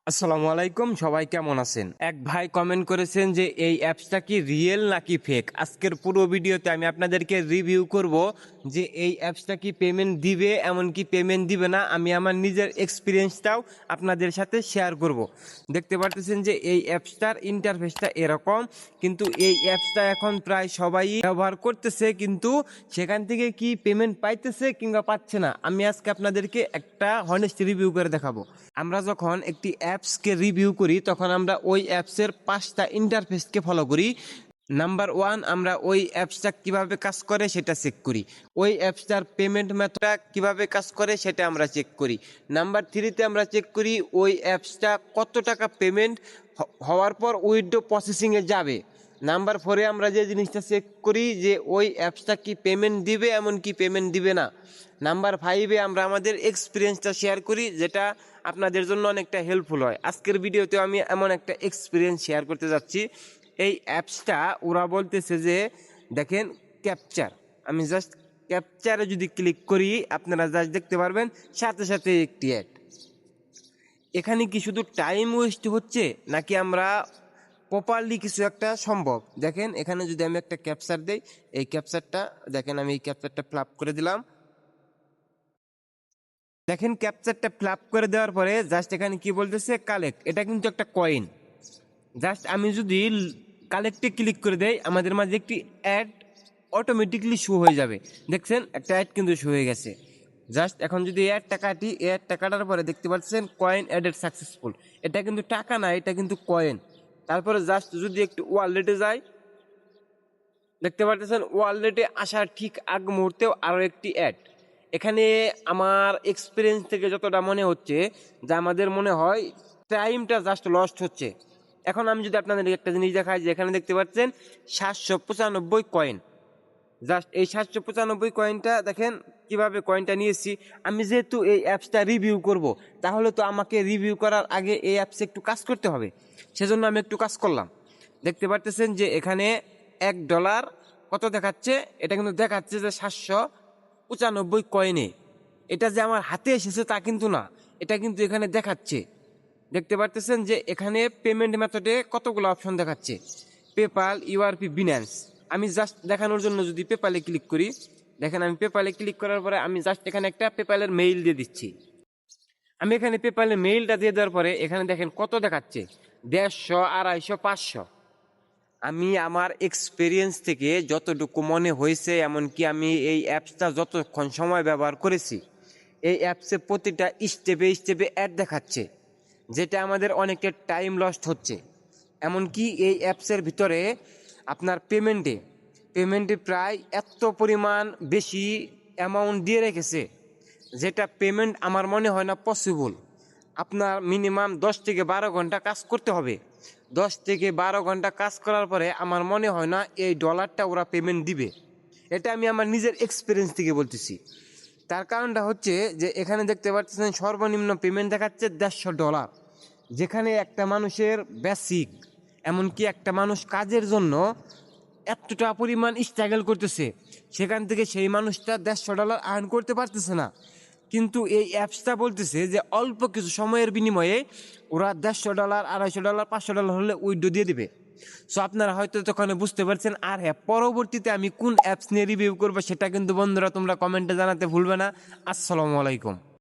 আসসালামু আলাইকুম, সবাই কেমন আছেন? এক ভাই কমেন্ট করেছেন যে এই অ্যাপসটা কি রিয়েল নাকি ফেক। আজকের পুরো ভিডিওতে আমি আপনাদেরকে রিভিউ করব যে এই অ্যাপসটা কি পেমেন্ট দিবে, এমনকি পেমেন্ট দিবে না। আমি আমার নিজের এক্সপিরিয়েন্সটাও আপনাদের সাথে শেয়ার করব। দেখতে পারতেছেন যে এই অ্যাপসটার ইন্টারফেসটা এরকম, কিন্তু এই অ্যাপসটা এখন প্রায় সবাই ব্যবহার করতেছে, কিন্তু সেখান থেকে কি পেমেন্ট পাইতেছে কিংবা পাচ্ছে না, আমি আজকে আপনাদেরকে একটা হনেস্ট রিভিউ করে দেখাবো। আমরা যখন একটি অ্যাপসকে রিভিউ করি তখন আমরা ওই অ্যাপসের 5টা ইন্টারফেসকে ফলো করি। নাম্বার 1, আমরা ওই অ্যাপসটা কিভাবে কাজ করে সেটা চেক করি। ওই অ্যাপসটার পেমেন্ট মেথডটা কিভাবে কাজ করে সেটা আমরা চেক করি। নাম্বার 3তে আমরা চেক করি ওই অ্যাপসটা কত টাকা পেমেন্ট হওয়ার পর উইথড্র প্রসেসিংয়ে যাবে। নাম্বার 4-এ আমরা যে জিনিসটা চেক করি যে ওই অ্যাপসটা কি পেমেন্ট দিবে, এমনকি পেমেন্ট দিবে না। নাম্বার 5-এ আমরা আমাদের এক্সপিরিয়েন্সটা শেয়ার করি, যেটা আপনাদের জন্য অনেকটা হেল্পফুল হয়। আজকের ভিডিওতে আমি এমন একটা এক্সপিরিয়েন্স শেয়ার করতে যাচ্ছি। এই অ্যাপসটা ওরা বলতেছে যে দেখেন ক্যাপচার, আমি জাস্ট ক্যাপচারে যদি ক্লিক করি আপনারা জাস্ট দেখতে পারবেন সাথে সাথে একটি অ্যাড। এখানে কি শুধু টাইম ওয়েস্ট হচ্ছে নাকি আমরা প্রপারলি কিছু একটা সম্ভব? দেখেন এখানে যদি আমি একটা ক্যাপচার দেই, এই ক্যাপচারটা দেখেন, আমি এই ক্যাপচারটা ফ্লাপ করে দিলাম। দেখেন ক্যাপচারটা ফ্লাপ করে দেওয়ার পরে জাস্ট এখানে কি বলতেছে কালেক্ট, এটা কিন্তু একটা কয়েন। জাস্ট আমি যদি কালেক্টে ক্লিক করে দেই আমাদের মাঝে একটি অ্যাড অটোমেটিকলি শো হয়ে যাবে। দেখছেন একটা অ্যাড কিন্তু শো হয়ে গেছে। জাস্ট এখন যদি অ্যাডটা কাটি, অ্যাডটা কাটার পরে দেখতে পাচ্ছেন কয়েন অ্যাডেড সাকসেসফুল। এটা কিন্তু টাকা না, এটা কিন্তু কয়েন। তারপরে জাস্ট যদি একটু ওয়ালেটে যাই, দেখতে পাচ্ছেন ওয়ালেটে আসার ঠিক আগ মুহূর্তেও আরও একটি অ্যাড। এখানে আমার এক্সপিরিয়েন্স থেকে যতটা মনে হচ্ছে যে আমাদের মনে হয় টাইমটা জাস্ট লস্ট হচ্ছে। এখন আমি যদি আপনাদের একটা জিনিস দেখাই, যে এখানে দেখতে পাচ্ছেন 795 কয়েন। জাস্ট এই 795 কয়েনটা দেখেন কিভাবে কয়েনটা নিয়েছি। আমি যেহেতু এই অ্যাপসটা রিভিউ করব, তাহলে তো আমাকে রিভিউ করার আগে এই অ্যাপসে একটু কাজ করতে হবে। সেজন্য আমি একটু কাজ করলাম। দেখতে পারতেছেন যে এখানে $1 কত দেখাচ্ছে, এটা কিন্তু দেখাচ্ছে যে 795 কয়েনে। এটা যে আমার হাতে এসেছে তা কিন্তু না, এটা কিন্তু এখানে দেখাচ্ছে। দেখতে পারতেছেন যে এখানে পেমেন্ট মেথডে কতগুলো অপশন দেখাচ্ছে, পেপাল, ইউআরপি, বিন্যান্স। আমি জাস্ট দেখানোর জন্য যদি পেপালে ক্লিক করি, দেখেন আমি পেপালে ক্লিক করার পরে আমি জাস্ট এখানে একটা পেপালের মেইল দিয়ে দিচ্ছি। আমি এখানে পেপালে মেইলটা দিয়ে দেওয়ার পরে এখানে দেখেন কত দেখাচ্ছে, 150, 250, 500। আমি আমার এক্সপিরিয়েন্স থেকে যতটুকু মনে হয়েছে, এমনকি আমি এই অ্যাপসটা যতক্ষণ সময় ব্যবহার করেছি, এই অ্যাপসে প্রতিটা স্টেপে স্টেপে অ্যাড দেখাচ্ছে, যেটা আমাদের অনেকটা টাইম লস্ট হচ্ছে। এমনকি এই অ্যাপসের ভিতরে আপনার পেমেন্টে প্রায় এত পরিমাণ বেশি অ্যামাউন্ট দিয়ে রেখেছে, যেটা পেমেন্ট আমার মনে হয় না পসিবল। আপনার মিনিমাম 10 থেকে 12 ঘন্টা কাজ করতে হবে। 10 থেকে 12 ঘন্টা কাজ করার পরে আমার মনে হয় না এই ডলারটা ওরা পেমেন্ট দিবে। এটা আমি আমার নিজের এক্সপিরিয়েন্স থেকে বলতেছি। তার কারণটা হচ্ছে যে এখানে দেখতে পাচ্ছেন সর্বনিম্ন পেমেন্ট দেখাচ্ছে $150, যেখানে একটা মানুষের বেসিক, এমনকি একটা মানুষ কাজের জন্য এতটা পরিমাণ স্ট্রাগল করতেছে, সেখান থেকে সেই মানুষটা $150 আর্ন করতে পারতেছে না। কিন্তু এই অ্যাপসটা বলতেছে যে অল্প কিছু সময়ের বিনিময়ে ওরা $150, $250, $500 হলে উইথড্র দিয়ে দিবে। সো আপনারা হয়তো তখন বুঝতে পারছেন। আর হ্যাঁ, পরবর্তীতে আমি কোন অ্যাপস নিয়ে রিভিউ করবো সেটা কিন্তু বন্ধুরা তোমরা কমেন্টে জানাতে ভুলবে না। আসসালামু আলাইকুম।